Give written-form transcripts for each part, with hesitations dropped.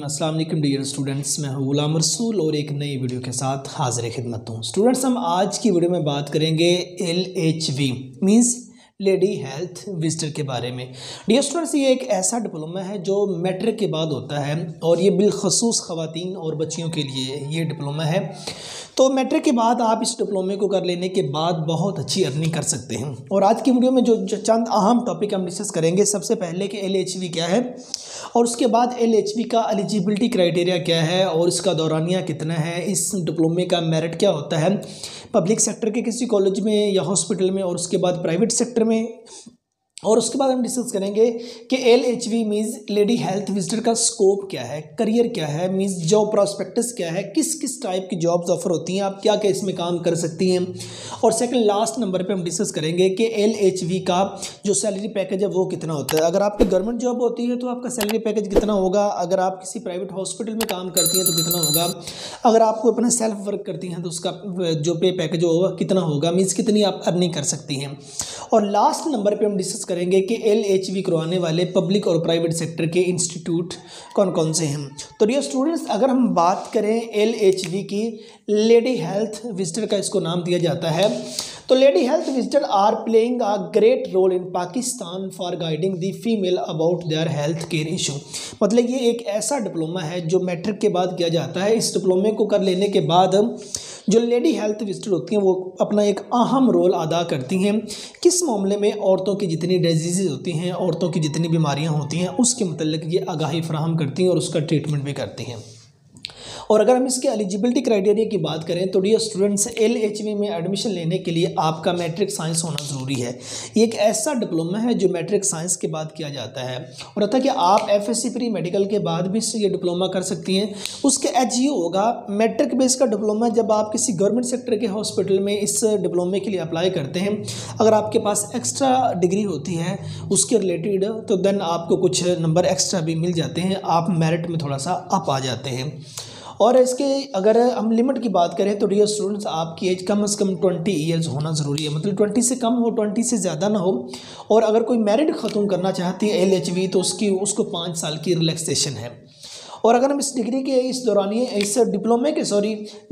अस्सलाम वालेकुम dear students, मैं हूं गुलाम रसूल और एक नई वीडियो के साथ हाजिर खिदमत हूं। स्टूडेंट्स, हम आज की वीडियो में बात करेंगे LHV means lady health visitor के बारे में। डियर स्टूडेंट्स, ये एक ऐसा डिप्लोमा है जो मैट्रिक के बाद होता है और ये बिलखसूस ख़वातीन और बच्चियों के लिए ये डिप्लोमा है। तो मैट्रिक के बाद आप इस डिप्लोमे को कर लेने के बाद बहुत अच्छी अर्निंग कर सकते हैं। और आज की वीडियो में जो चंद अहम टॉपिक हम डिस्कस करेंगे, सबसे पहले कि LHV क्या है और उसके बाद LHV का एलिजिबिलिटी क्राइटेरिया क्या है और इसका दौरानिया कितना है, इस डिप्लोमे का मेरिट क्या होता है पब्लिक सेक्टर के किसी कॉलेज में या हॉस्पिटल में और उसके बाद प्राइवेट सेक्टर में। और उसके बाद हम डिस्कस करेंगे कि LHV means lady health visitor का स्कोप क्या है, करियर क्या है, मीन्स जॉब प्रॉस्पेक्टस क्या है, किस किस टाइप की जॉब्स ऑफर होती हैं, आप क्या क्या इसमें काम कर सकती हैं। और सेकंड लास्ट नंबर पे हम डिस्कस करेंगे कि LHV का जो सैलरी पैकेज है वो कितना होता है। अगर आपकी गवर्नमेंट जॉब होती है तो आपका सैलरी पैकेज कितना होगा, अगर आप किसी प्राइवेट हॉस्पिटल में काम करती हैं तो कितना होगा, अगर आपको अपना सेल्फ वर्क करती हैं तो उसका जो पे पैकेज होगा कितना होगा, मीन्स कितनी आप अर्निंग कर सकती हैं। और लास्ट नंबर पे हम डिस्कस करेंगे कि LHV करवाने वाले पब्लिक और प्राइवेट सेक्टर के इंस्टीट्यूट कौन कौन से हैं। तो डियर स्टूडेंट्स, अगर हम बात करें LHV की, लेडी हेल्थ विजिटर का इसको नाम दिया जाता है। तो lady health visitor are playing a great role in Pakistan for guiding the female about their health care issue. मतलब ये एक ऐसा डिप्लोमा है जो मैट्रिक के बाद किया जाता है। इस डिप्लोमे को कर लेने के बाद जो लेडी हेल्थ विजिटर होती हैं वो अपना एक अहम रोल अदा करती हैं किस मामले में, औरतों की जितनी डिजीज़ होती हैं, औरतों की जितनी बीमारियां होती हैं उसके मतलब ये आगाही फराहम करती हैं और उसका ट्रीटमेंट भी करती हैं। और अगर हम इसके एलिजिबिलिटी क्राइटेरिया की बात करें तो डियर स्टूडेंट्स, LHV में एडमिशन लेने के लिए आपका मैट्रिक साइंस होना ज़रूरी है। ये एक ऐसा डिप्लोमा है जो मैट्रिक साइंस के बाद किया जाता है और अतः कि आप FSC प्री मेडिकल के बाद भी ये डिप्लोमा कर सकती हैं। उसके HU होगा मैट्रिक बेस का डिप्लोमा। जब आप किसी गवर्नमेंट सेक्टर के हॉस्पिटल में इस डिप्लोमे के लिए अप्लाई करते हैं, अगर आपके पास एक्स्ट्रा डिग्री होती है उसके रिलेटेड तो देन आपको कुछ नंबर एक्स्ट्रा भी मिल जाते हैं, आप मेरिट में थोड़ा सा अप आ जाते हैं। और इसके अगर हम लिमिट की बात करें तो डियर स्टूडेंट्स, आपकी एज कम से कम 20 ईयर्स होना ज़रूरी है, मतलब 20 से कम हो, 20 से ज़्यादा ना हो। और अगर कोई मैरिड ख़त्म करना चाहती है LHV तो उसको 5 साल की रिलैक्सेशन है। और अगर हम इस डिग्री के इस डिप्लोमे के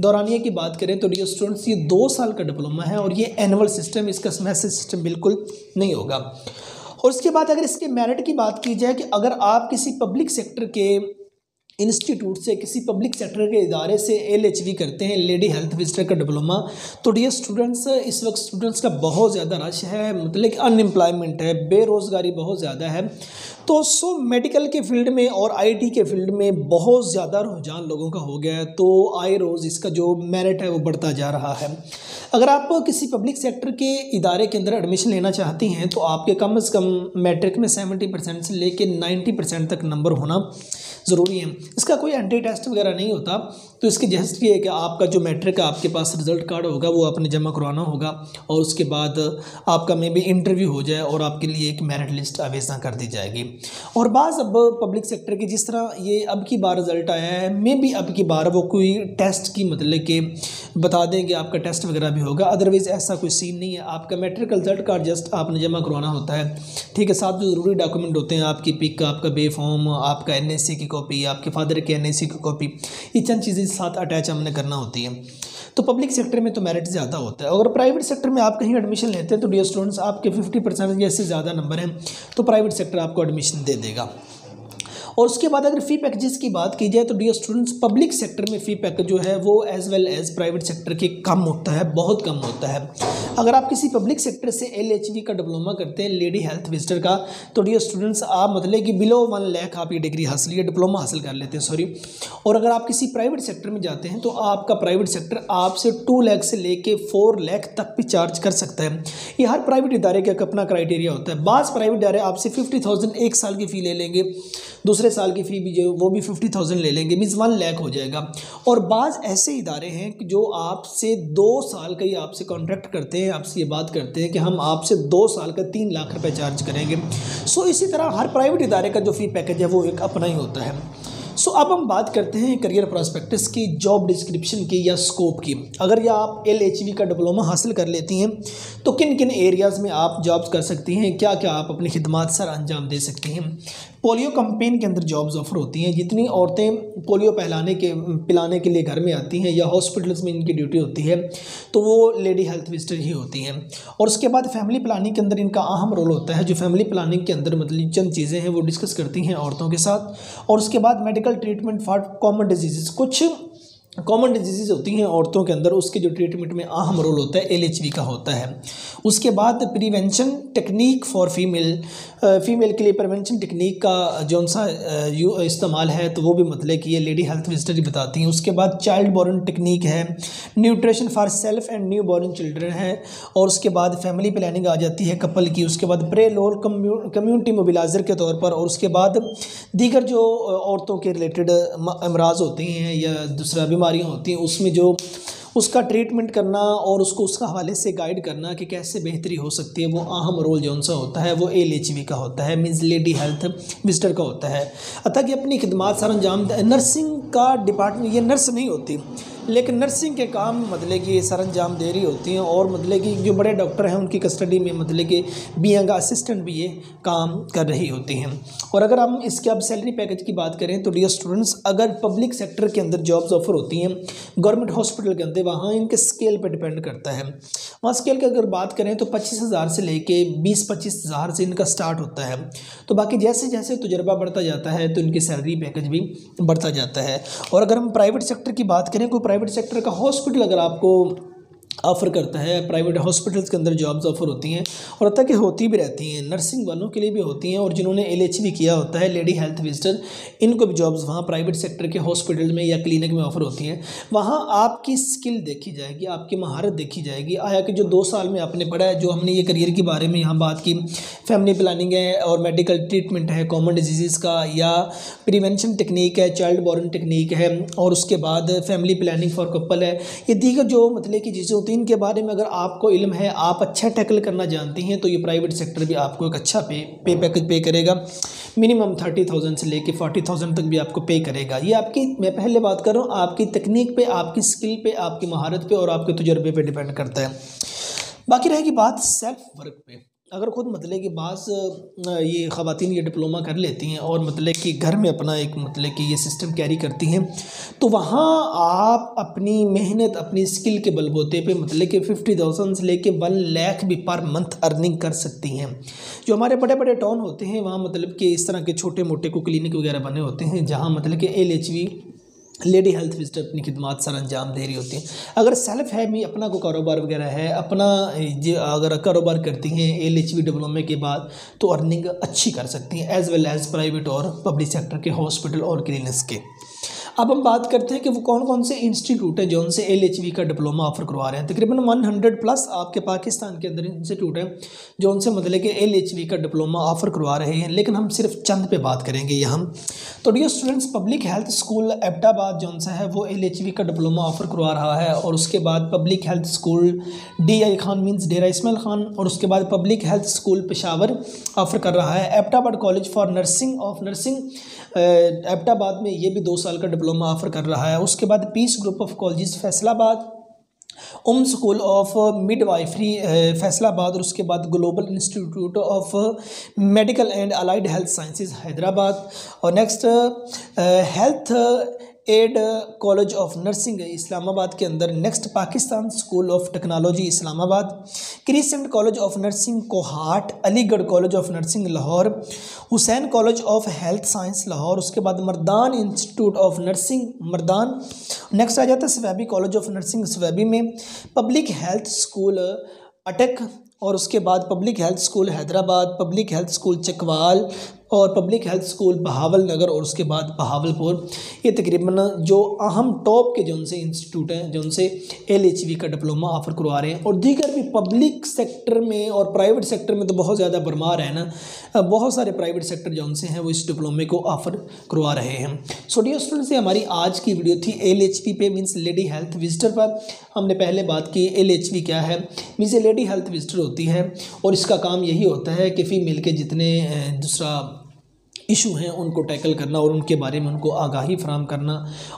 दौरानिए की बात करें तो डियर स्टूडेंट्स, ये 2 साल का डिप्लोमा है और ये एनुअल सिस्टम, इसका सेमेस्टर सिस्टम बिल्कुल नहीं होगा। और उसके बाद अगर इसके मेरिट की बात की जाए कि अगर आप किसी पब्लिक सेक्टर के इंस्टीट्यूट से, किसी पब्लिक सेक्टर के इदारे से LHV करते हैं लेडी हेल्थ विजिटर का डिप्लोमा, तो डियर स्टूडेंट्स इस वक्त स्टूडेंट्स का बहुत ज़्यादा रश है, मतलब कि अनएम्प्लॉयमेंट है, बेरोज़गारी बहुत ज़्यादा है। तो मेडिकल के फील्ड में और IT के फील्ड में बहुत ज़्यादा रुझान लोगों का हो गया है, तो आए रोज़ इसका जो मेरिट है वो बढ़ता जा रहा है। अगर आप किसी पब्लिक सेक्टर के इदारे के अंदर एडमिशन लेना चाहती हैं तो आपके कम से कम मैट्रिक में 70% से लेके 90% तक नंबर होना ज़रूरी है। इसका कोई एंट्री टेस्ट वगैरह नहीं होता, तो इसकी जस्ट ये है कि आपका जो मैट्रिक का आपके पास रिजल्ट कार्ड होगा वो आपने जमा करवाना होगा और उसके बाद आपका मे बी इंटरव्यू हो जाए और आपके लिए एक मेरिट लिस्ट आवेदन कर दी जाएगी। और बाज़ अब पब्लिक सेक्टर की जिस तरह ये अब की बार रिज़ल्ट आया है, मे बी अब की बार वो कोई टेस्ट की मतलब कि बता दें कि आपका टेस्ट वगैरह भी होगा, अदरवाइज़ ऐसा कोई सीन नहीं है। आपका मैट्रिक रिजल्ट कार्ड जस्ट आपने जमा करवाना होता है, ठीक है। साथ जो ज़रूरी डॉक्यूमेंट होते हैं, आपकी पिक, आपका बे फॉर्म, आपका NSC की कॉपी, आपके फादर के NSC की कॉपी, ये चंद चीज़ें साथ अटैच हमने करना होती है। तो पब्लिक सेक्टर में तो मेरिट ज़्यादा होता है। अगर प्राइवेट सेक्टर में आप कहीं एडमिशन लेते हैं तो डियर स्टूडेंट्स, आपके 50% या इससे ज़्यादा नंबर हैं तो प्राइवेट सेक्टर आपको एडमिशन दे देगा। और उसके बाद अगर फ़ी पैकेजेस की बात की जाए तो डियर स्टूडेंट्स, पब्लिक सेक्टर में फ़ी पैकेज जो है वो as well as private sector के कम होता है, बहुत कम होता है। अगर आप किसी पब्लिक सेक्टर से LHV का डिप्लोमा करते हैं लेडी हेल्थ विजिटर का, तो डियर स्टूडेंट्स आप मतलब कि बिलो 1 लाख आप ये डिग्री हासिल, ये डिप्लोमा हासिल कर लेते हैं, सॉरी। और अगर आप किसी प्राइवेट सेक्टर में जाते हैं तो आपका प्राइवेट सेक्टर आपसे 2 लाख से लेके 4 लाख तक भी चार्ज कर सकता है। ये हर प्राइवेट इदारे का अपना क्राइटेरिया होता है। बाज़ प्राइवेट इदारे आपसे 50,000 1 साल की फ़ी ले लेंगे, दूसरे साल की फ़ी भी जो वो भी 50,000 ले लेंगे, मीन्स 1 लाख हो जाएगा। और बाज़ ऐसे इदारे हैं कि जो आपसे 2 साल का ही आपसे कॉन्ट्रैक्ट करते हैं, आपसे ये बात करते हैं कि हम आपसे 2 साल का 3 लाख रुपए चार्ज करेंगे। सो इसी तरह हर प्राइवेट इदारे का जो फ़ी पैकेज है वो एक अपना ही होता है। सो अब हम बात करते हैं करियर प्रॉस्पेक्टस की, जॉब डिस्क्रिप्शन की या स्कोप की। अगर या आप LHV का डिप्लोमा हासिल कर लेती हैं तो किन किन एरियाज़ में आप जॉब्स कर सकती हैं, क्या क्या आप अपनी खिदमात सर अंजाम दे सकती हैं। पोलियो कैंपेन के अंदर जॉब्स ऑफर होती हैं। जितनी औरतें पोलियो पिलाने के लिए घर में आती हैं या हॉस्पिटल्स में इनकी ड्यूटी होती है तो वो लेडी हेल्थ विजिटर ही होती हैं। और उसके बाद फैमिली प्लानिंग के अंदर इनका अहम रोल होता है। जो फैमिली प्लानिंग के अंदर मतलब चंद चीज़ें हैं वो डिस्कस करती हैं औरतों के साथ। और उसके बाद medical treatment for common disease, कुछ कॉमन डिजीज़ होती हैं औरतों के अंदर, उसके जो ट्रीटमेंट में अहम रोल होता है LHV का होता है। उसके बाद प्रिवेंशन टेक्निक फॉर फीमेल के लिए प्रिवेंशन टेक्निक का जो सा इस्तेमाल है तो वो भी मतलब कि ये लेडी हेल्थ विजिटर ही बताती हैं। उसके बाद चाइल्ड बॉर्न टेक्निक है, nutrition for self and new born children है। और उसके बाद फैमिली प्लानिंग आ जाती है कपल की। उसके बाद प्रे लोल कम्युनिटी मोबिलाइजर के तौर पर। और उसके बाद दीगर जो औरतों के रिलेटेड अमराज होते हैं या दूसरा बीमारियां होती हैं उसमें जो उसका ट्रीटमेंट करना और उसको उसका हवाले से गाइड करना कि कैसे बेहतरी हो सकती है, वो अहम रोल जो सा होता है वो LHV का होता है, मीन्स लेडी हेल्थ विजिटर का होता है। अतः कि अपनी खिदमात सर अंजाम नर्सिंग का डिपार्टमेंट, ये नर्स नहीं होती लेकिन नर्सिंग के काम मतलब कि सर अंजाम दे रही होती हैं। और मतलब कि जो बड़े डॉक्टर हैं उनकी कस्टडी में मतलब कि बीइंग असिस्टेंट भी ये काम कर रही होती हैं। और अगर हम इसके अब सैलरी पैकेज की बात करें तो डियर स्टूडेंट्स, अगर पब्लिक सेक्टर के अंदर जॉब्स ऑफर होती हैं गवर्नमेंट हॉस्पिटल के अंदर, वहाँ इनके स्केल पर डिपेंड करता है। वहाँ स्केल की अगर बात करें तो 25,000 से लेके 20-25,000 से इनका स्टार्ट होता है। तो बाकी जैसे जैसे तजुर्बा बढ़ता जाता है तो इनकी सैलरी पैकेज भी बढ़ता जाता है। और अगर हम प्राइवेट सेक्टर की बात करें, कोई प्राइवेट सेक्टर का हॉस्पिटल अगर आपको ऑफ़र करता है, प्राइवेट हॉस्पिटल्स के अंदर जॉब्स ऑफर होती हैं और तक होती भी रहती हैं, नर्सिंग वालों के लिए भी होती हैं और जिन्होंने LHV किया होता है लेडी हेल्थ विजिटर, इनको भी जॉब्स वहाँ प्राइवेट सेक्टर के हॉस्पिटल में या क्लिनिक में ऑफर होती हैं। वहाँ आपकी स्किल देखी जाएगी, आपकी महारत देखी जाएगी। आया कि जो 2 साल में आपने पढ़ा है, जो हमने ये करियर के बारे में यहाँ बात की, फैमिली प्लानिंग है और मेडिकल ट्रीटमेंट है कॉमन डिजीज़ का, या प्रिवेंशन टेक्निक है, चाइल्ड बॉर्न टेक्निक है, और उसके बाद फैमिली प्लानिंग फॉर कपल है, ये दीगर जो मतलब की चीज़ें होती हैं इनके बारे में अगर आपको इल्म है, आप अच्छा टैकल करना जानती हैं तो ये प्राइवेट सेक्टर भी आपको एक अच्छा पे पैकेज पे करेगा। मिनिमम 30,000 से लेके 40,000 तक भी आपको पे करेगा। ये आपकी, मैं पहले बात कर रहा हूँ, आपकी तकनीक पे, आपकी स्किल पे, आपकी महारत पे और आपके तजुर्बे पे डिपेंड करता है। बाकी रहेगी बात सेल्फ वर्क पे। अगर खुद मतलब कि बास ये ख़वातीन ये डिप्लोमा कर लेती हैं और मतलब कि घर में अपना एक मतलब कि ये सिस्टम कैरी करती हैं तो वहाँ आप अपनी मेहनत, अपनी स्किल के बलबूते पे मतलब कि 50,000 से लेके 1 लाख भी पर मंथ अर्निंग कर सकती हैं। जो हमारे बड़े बड़े टाउन होते हैं वहाँ मतलब कि इस तरह के छोटे मोटे को क्लिनिक वगैरह बने होते हैं जहाँ मतलब कि LHV लेडी हेल्थ विजिटर अपनी खिदमात सर अंजाम दे रही होती हैं। अगर सेल्फ है भी, अपना को कारोबार वगैरह है, अपना अगर कारोबार करती हैं LHV डिप्लोमे के बाद तो अर्निंग अच्छी कर सकती हैं एज़ वेल एज़ प्राइवेट और पब्लिक सेक्टर के हॉस्पिटल और क्लिनिक्स के। अब हम बात करते हैं कि वो कौन कौन से इंस्टीट्यूट हैं जो उनसे LHV का डिप्लोमा ऑफर करवा रहे हैं। तकरीबन 100+ आपके पाकिस्तान के अंदर इंस्टीट्यूट हैं जो उनसे मतलब कि LHV का डिप्लोमा ऑफर करवा रहे हैं, लेकिन हम सिर्फ चंद पे बात करेंगे यहाँ। तो dear students, public health school Abbottabad जो सा है वो LHV का डिप्लोमा ऑफर करवा रहा है। और उसके बाद public health school DI Khan means Dera Ismail Khan, और उसके बाद public health school Peshawar offer कर रहा है। Abbottabad college for nursing Abbottabad में ये भी 2 साल का डिप्लोमा ऑफर कर रहा है। उसके बाद peace group of colleges Faisalabad, school of midwifery Faisalabad, और उसके बाद global institute of medical and allied health sciences Hyderabad, और next health aid college of nursing Islamabad के अंदर। Next Pakistan school of technology Islamabad, crescent college of nursing Kohat, Aligarh college of nursing Lahore, Hussain college of health science Lahore, उसके बाद Mardan institute of nursing Mardan. Next आ जाता है Swabi college of nursing स्वैबी में, public health school अटक, और उसके बाद public health school Hyderabad, public health school Chakwal, और पब्लिक हेल्थ स्कूल बहावल नगर, और उसके बाद बहावलपुर। ये तकरीबन जो अहम टॉप के जो उनसे इंस्टीट्यूट हैं जो उनसे LHV का डिप्लोमा ऑफर करवा रहे हैं। और दीगर भी पब्लिक सेक्टर में और प्राइवेट सेक्टर में तो बहुत ज़्यादा भरमार है ना, बहुत सारे प्राइवेट सेक्टर जो उनसे हैं वो इस डिप्लोमे को ऑफर करवा रहे हैं। सो डियर स्टूडेंट्स, ये हमारी आज की वीडियो थी LHV पे मीन्स लेडी हेल्थ विजिटर पर। हमने पहले बात की LHV क्या है, मीन्स लेडी हेल्थ विजिटर होती है और इसका काम यही होता है कि फ़ीमेल के जितने दूसरा इशू हैं उनको टैकल करना और उनके बारे में उनको आगाही फराम करना।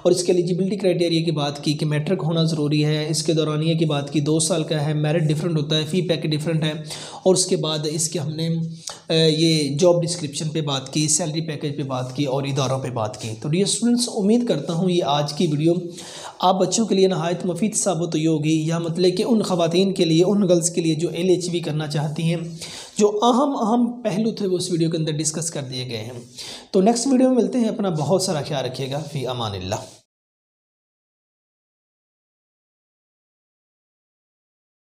और इसके एलिजिबिलिटी क्राइटेरिया की बात की कि मैट्रिक होना ज़रूरी है। इसके दौरानिया की बात की 2 साल का है, मेरिट डिफरेंट होता है, फ़ी पैकेज डिफरेंट है। और उसके बाद इसके हमने ये जॉब डिस्क्रिप्शन पे बात की, सैलरी पैकेज पे बात की और इदारों पे बात की। तो डियर स्टूडेंट्स, उम्मीद करता हूँ ये आज की वीडियो आप बच्चों के लिए नहायत मुफीद साबित हुई होगी, या मतलब कि उन ख़वातीन के लिए, उन गर्ल्स के लिए जो LHV करना चाहती हैं। जो अहम पहलू थे वो इस वीडियो के अंदर डिस्कस कर दिए गए हैं। तो नेक्स्ट वीडियो में मिलते हैं। अपना बहुत सारा ख्याल रखिएगा। फ़ी अमानिल्लाह।